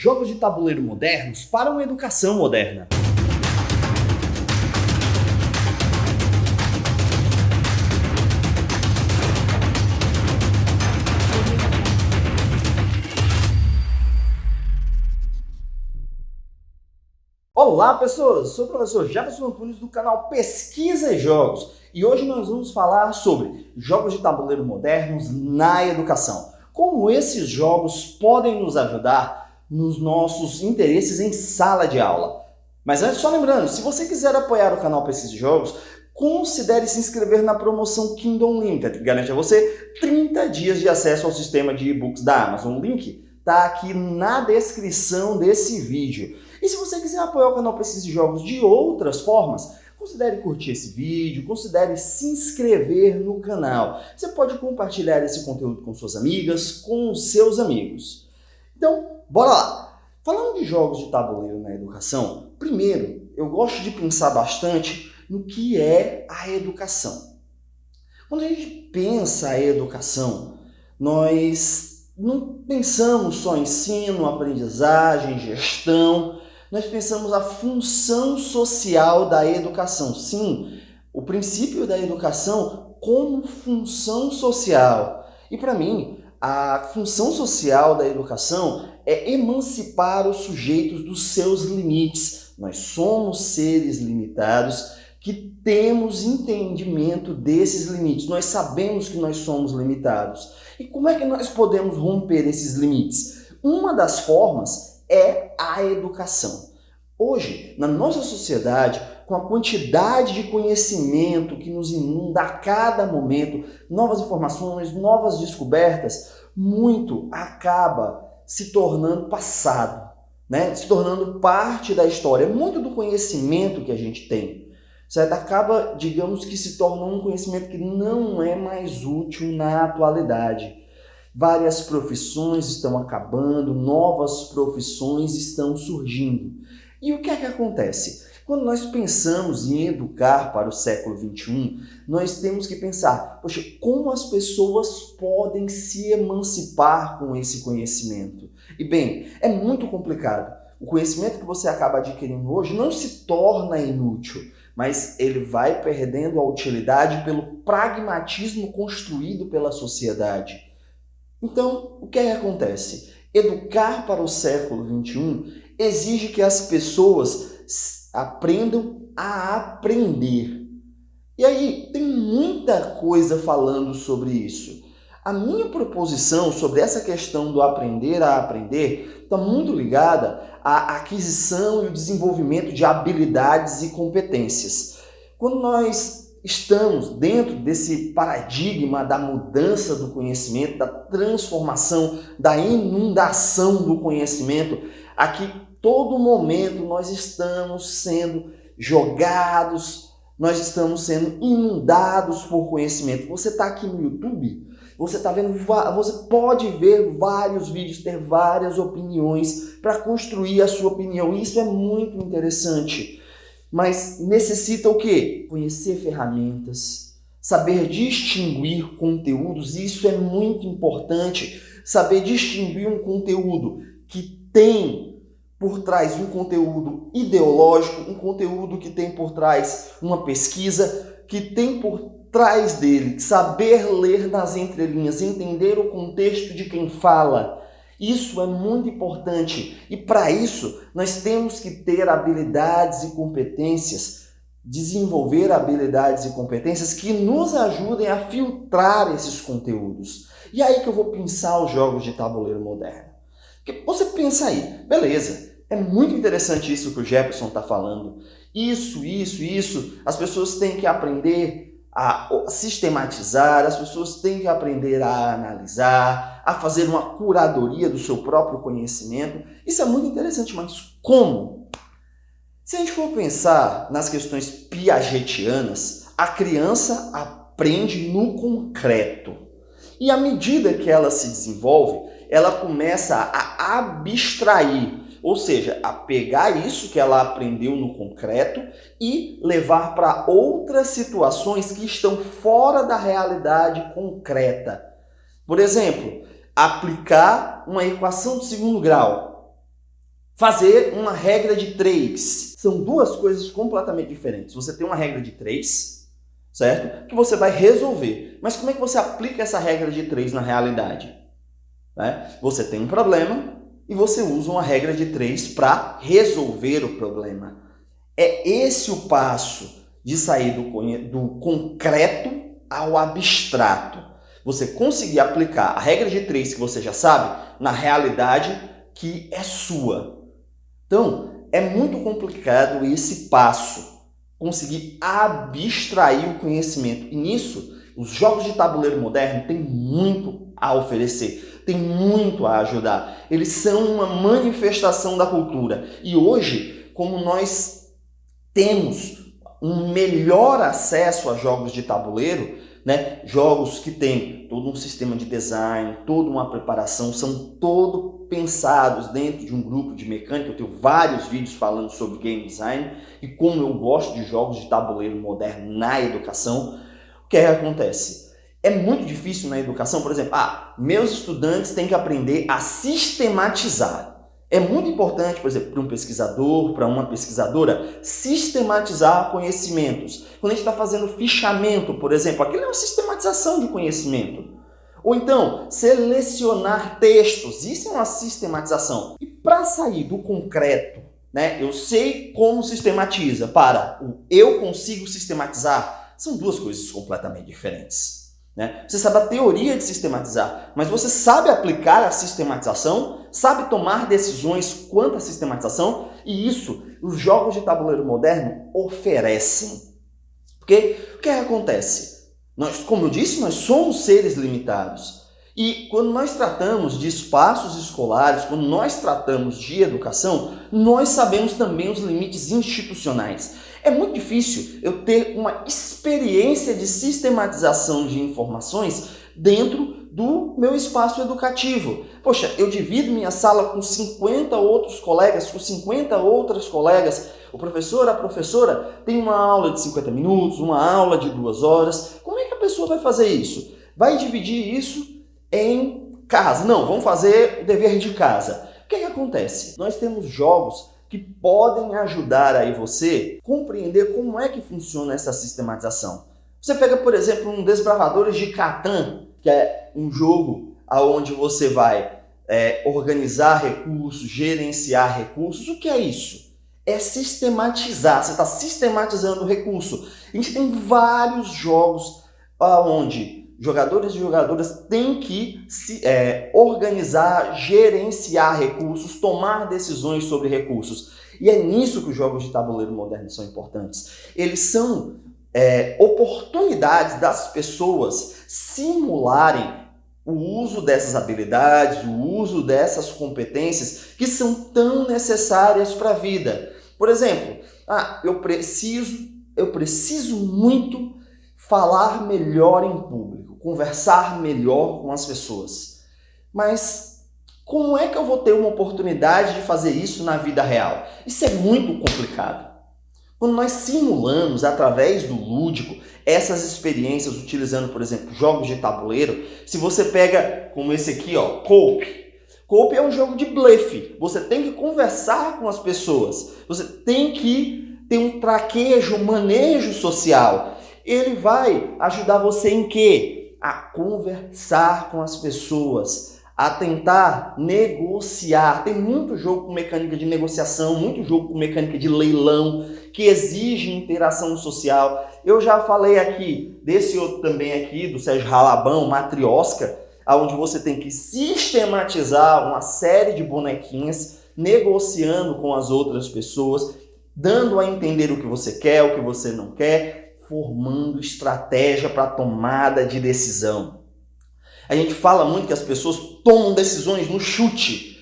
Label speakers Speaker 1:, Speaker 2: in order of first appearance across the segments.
Speaker 1: Jogos de tabuleiro modernos para uma educação moderna. Olá pessoas, sou o professor Jefferson Antunes do canal Pesquisa e Jogos e hoje nós vamos falar sobre jogos de tabuleiro modernos na educação. Como esses jogos podem nos ajudar nos nossos interesses em sala de aula. Mas antes, só lembrando, se você quiser apoiar o canal Pesquisa e Jogos, considere se inscrever na promoção Kindle Unlimited, que garante a você 30 dias de acesso ao sistema de e-books da Amazon. O link está aqui na descrição desse vídeo. E se você quiser apoiar o canal Pesquisa e Jogos de outras formas, considere curtir esse vídeo, considere se inscrever no canal. Você pode compartilhar esse conteúdo com suas amigas, com os seus amigos. Então, bora lá! Falando de jogos de tabuleiro na educação, primeiro, eu gosto de pensar bastante no que é a educação. Quando a gente pensa a educação, nós não pensamos só em ensino, aprendizagem, gestão, nós pensamos a função social da educação. Sim, o princípio da educação como função social. E para mim, a função social da educação é emancipar os sujeitos dos seus limites. Nós somos seres limitados que temos entendimento desses limites. Nós sabemos que nós somos limitados. E como é que nós podemos romper esses limites? Uma das formas é a educação. Hoje, na nossa sociedade, com a quantidade de conhecimento que nos inunda a cada momento, novas informações, novas descobertas, muito acaba se tornando passado, né? Se tornando parte da história. Muito do conhecimento que a gente tem, certo? Acaba, digamos que se torna um conhecimento que não é mais útil na atualidade. Várias profissões estão acabando, novas profissões estão surgindo. E o que é que acontece? Quando nós pensamos em educar para o século XXI, nós temos que pensar, poxa, como as pessoas podem se emancipar com esse conhecimento? E bem, é muito complicado. O conhecimento que você acaba adquirindo hoje não se torna inútil, mas ele vai perdendo a utilidade pelo pragmatismo construído pela sociedade. Então, o que é que acontece? Educar para o século XXI exige que as pessoas aprendam a aprender. E aí, tem muita coisa falando sobre isso. A minha proposição sobre essa questão do aprender a aprender está muito ligada à aquisição e o desenvolvimento de habilidades e competências. Quando nós estamos dentro desse paradigma da mudança do conhecimento, da transformação, da inundação do conhecimento, aqui todo momento nós estamos sendo jogados, nós estamos sendo inundados por conhecimento. Você está aqui no YouTube, você pode ver vários vídeos, ter várias opiniões para construir a sua opinião. Isso é muito interessante. Mas necessita o quê? Conhecer ferramentas, saber distinguir conteúdos. Isso é muito importante. Saber distinguir um conteúdo que tem por trás um conteúdo ideológico, um conteúdo que tem por trás uma pesquisa, que tem por trás dele saber ler nas entrelinhas, entender o contexto de quem fala. Isso é muito importante e para isso nós temos que ter habilidades e competências, desenvolver habilidades e competências que nos ajudem a filtrar esses conteúdos. E aí que eu vou pensar os jogos de tabuleiro moderno. Porque você pensa aí, beleza, é muito interessante isso que o Jefferson está falando. Isso, as pessoas têm que aprender a sistematizar, as pessoas têm que aprender a analisar, a fazer uma curadoria do seu próprio conhecimento. Isso é muito interessante, mas como? Se a gente for pensar nas questões piagetianas, a criança aprende no concreto. E à medida que ela se desenvolve, ela começa a abstrair, ou seja, a pegar isso que ela aprendeu no concreto e levar para outras situações que estão fora da realidade concreta. Por exemplo, aplicar uma equação de segundo grau. fazer uma regra de 3. São duas coisas completamente diferentes. Você tem uma regra de 3, certo? Que você vai resolver. Mas como é que você aplica essa regra de 3 na realidade? Você tem um problema e você usa uma regra de 3 para resolver o problema. É esse o passo de sair do concreto ao abstrato. Você conseguir aplicar a regra de 3 que você já sabe na realidade que é sua. Então, é muito complicado esse passo, conseguir abstrair o conhecimento. E nisso, os jogos de tabuleiro moderno têm muito a oferecer, têm muito a ajudar. Eles são uma manifestação da cultura. E hoje, como nós temos um melhor acesso a jogos de tabuleiro, jogos que têm todo um sistema de design, toda uma preparação, são todos pensados dentro de um grupo de mecânica. Eu tenho vários vídeos falando sobre game design e como eu gosto de jogos de tabuleiro moderno na educação. O que acontece? É muito difícil na educação, por exemplo, meus estudantes têm que aprender a sistematizar. É muito importante, por exemplo, para um pesquisador, para uma pesquisadora, sistematizar conhecimentos. Quando a gente está fazendo fichamento, por exemplo, aquilo é uma sistematização de conhecimento. Ou então, selecionar textos, isso é uma sistematização. E para sair do concreto, eu sei como sistematiza, para o eu consigo sistematizar, são duas coisas completamente diferentes. Você sabe a teoria de sistematizar, mas você sabe aplicar a sistematização, sabe tomar decisões quanto à sistematização, e isso os jogos de tabuleiro moderno oferecem. Porque o que acontece? Nós, como eu disse, nós somos seres limitados. E quando nós tratamos de espaços escolares, quando nós tratamos de educação, nós sabemos também os limites institucionais. É muito difícil eu ter uma experiência de sistematização de informações dentro do meu espaço educativo. Poxa, eu divido minha sala com 50 outros colegas, com 50 outras colegas. O professor, a professora tem uma aula de 50 minutos, uma aula de 2 horas. Como é que a pessoa vai fazer isso? Vai dividir isso em casa? Não, vamos fazer o dever de casa. O que acontece? Nós temos jogos que podem ajudar aí você a compreender como é que funciona essa sistematização. Você pega, por exemplo, um Desbravadores de Catan, que é um jogo onde você vai organizar recursos, gerenciar recursos. O que é isso? É sistematizar. Você está sistematizando o recurso. A gente tem vários jogos onde jogadores e jogadoras têm que organizar, gerenciar recursos, tomar decisões sobre recursos. E é nisso que os jogos de tabuleiro moderno são importantes. Eles são oportunidades das pessoas simularem o uso dessas habilidades, o uso dessas competências que são tão necessárias para a vida. Por exemplo, eu preciso muito falar melhor em público, conversar melhor com as pessoas. Mas como é que eu vou ter uma oportunidade de fazer isso na vida real? Isso é muito complicado. Quando nós simulamos através do lúdico essas experiências utilizando, por exemplo, jogos de tabuleiro, se você pega como esse aqui, Cope. Cope é um jogo de blefe. Você tem que conversar com as pessoas. Você tem que ter um traquejo, um manejo social. Ele vai ajudar você em quê? A conversar com as pessoas, a tentar negociar. Tem muito jogo com mecânica de negociação, muito jogo com mecânica de leilão, que exige interação social. Eu já falei aqui desse outro também aqui, do Sérgio Ralabão, Matrioska, onde você tem que sistematizar uma série de bonequinhas, negociando com as outras pessoas, dando a entender o que você quer, o que você não quer, formando estratégia para tomada de decisão. A gente fala muito que as pessoas tomam decisões no chute,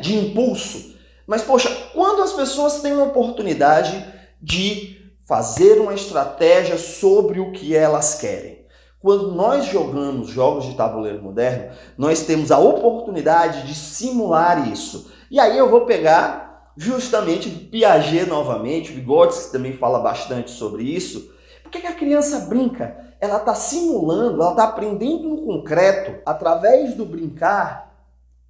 Speaker 1: de impulso. Mas, poxa, quando as pessoas têm uma oportunidade de fazer uma estratégia sobre o que elas querem? Quando nós jogamos jogos de tabuleiro moderno, nós temos a oportunidade de simular isso. E aí eu vou pegar justamente do Piaget novamente, Vygotsky também fala bastante sobre isso. Por que a criança brinca? Ela está simulando, ela está aprendendo no concreto, através do brincar,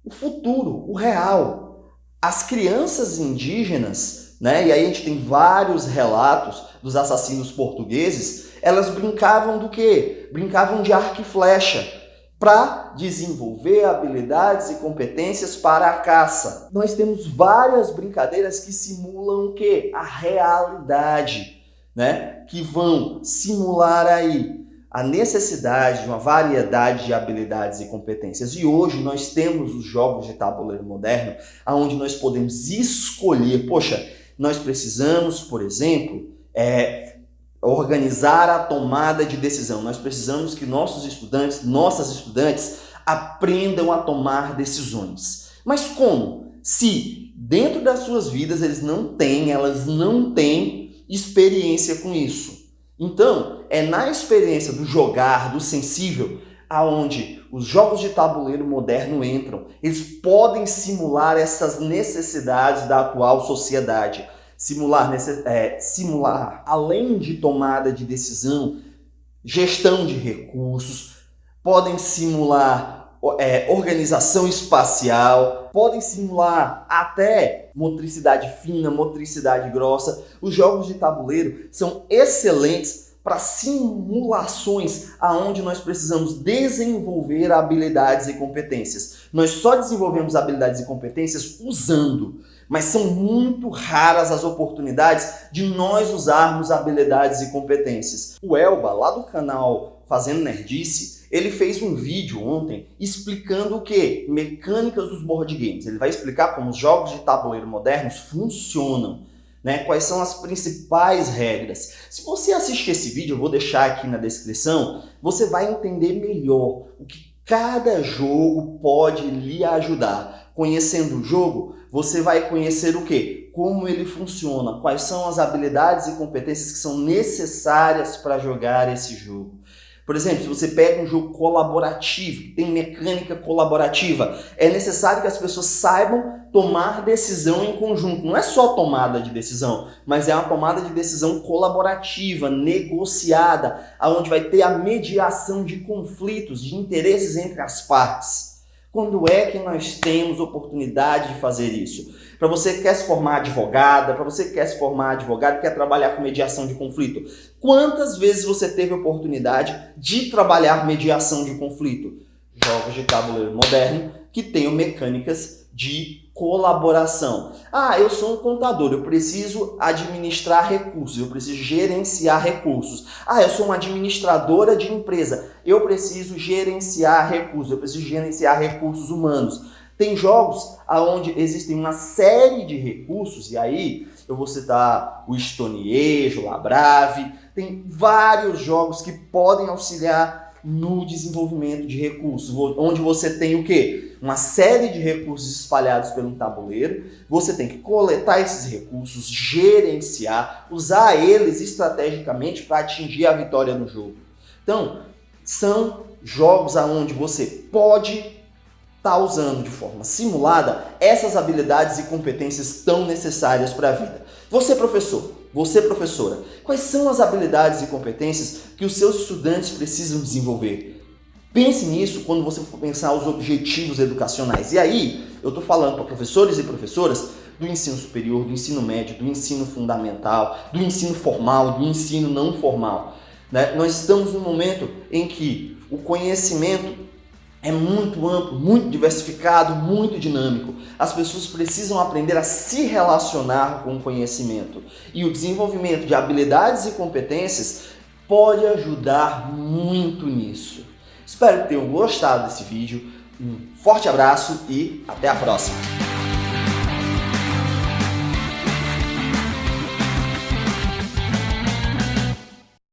Speaker 1: o futuro, o real. As crianças indígenas, né, e aí a gente tem vários relatos dos assassinos portugueses, elas brincavam do quê? Brincavam de arco e flecha, para desenvolver habilidades e competências para a caça. Nós temos várias brincadeiras que simulam o quê? A realidade, né? Que vão simular aí a necessidade de uma variedade de habilidades e competências. E hoje nós temos os jogos de tabuleiro moderno, onde nós podemos escolher, poxa, nós precisamos, por exemplo, organizar a tomada de decisão. Nós precisamos que nossos estudantes, nossas estudantes, aprendam a tomar decisões. Mas como? Se dentro das suas vidas elas não têm experiência com isso. Então, é na experiência do jogar, do sensível, aonde os jogos de tabuleiro moderno entram. Eles podem simular essas necessidades da atual sociedade. Simular, além de tomada de decisão, gestão de recursos, podem simular organização espacial, podem simular até motricidade fina, motricidade grossa. Os jogos de tabuleiro são excelentes para simulações aonde nós precisamos desenvolver habilidades e competências. Nós só desenvolvemos habilidades e competências usando, mas são muito raras as oportunidades de nós usarmos habilidades e competências. O Elba, lá do canal Fazendo Nerdice, ele fez um vídeo ontem explicando o quê? Mecânicas dos board games. Ele vai explicar como os jogos de tabuleiro modernos funcionam, né? Quais são as principais regras. Se você assistir esse vídeo, eu vou deixar aqui na descrição, você vai entender melhor o que cada jogo pode lhe ajudar. Conhecendo o jogo, você vai conhecer o quê? Como ele funciona, quais são as habilidades e competências que são necessárias para jogar esse jogo. Por exemplo, se você pega um jogo colaborativo, que tem mecânica colaborativa, é necessário que as pessoas saibam tomar decisão em conjunto. Não é só tomada de decisão, mas é uma tomada de decisão colaborativa, negociada, onde vai ter a mediação de conflitos, de interesses entre as partes. Quando é que nós temos oportunidade de fazer isso? Para você que quer se formar advogada, para você que quer se formar advogado e quer trabalhar com mediação de conflito, quantas vezes você teve oportunidade de trabalhar mediação de conflito? Jogos de tabuleiro moderno que tenham mecânicas de colaboração. Ah, eu sou um contador, eu preciso administrar recursos, eu preciso gerenciar recursos. Ah, eu sou uma administradora de empresa, eu preciso gerenciar recursos, eu preciso gerenciar recursos humanos. Tem jogos onde existem uma série de recursos, e aí eu vou citar o Stone Age, o Labrave, tem vários jogos que podem auxiliar no desenvolvimento de recursos, onde você tem o quê? Uma série de recursos espalhados pelo tabuleiro, você tem que coletar esses recursos, gerenciar, usar eles estrategicamente para atingir a vitória no jogo. Então, são jogos onde você pode estar usando de forma simulada essas habilidades e competências tão necessárias para a vida. Você, professor, você, professora, quais são as habilidades e competências que os seus estudantes precisam desenvolver? Pense nisso quando você for pensar os objetivos educacionais. E aí, eu estou falando para professores e professoras do ensino superior, do ensino médio, do ensino fundamental, do ensino formal, do ensino não formal, né? Nós estamos num momento em que o conhecimento é muito amplo, muito diversificado, muito dinâmico. As pessoas precisam aprender a se relacionar com o conhecimento. E o desenvolvimento de habilidades e competências pode ajudar muito nisso. Espero que tenham gostado desse vídeo. Um forte abraço e até a próxima!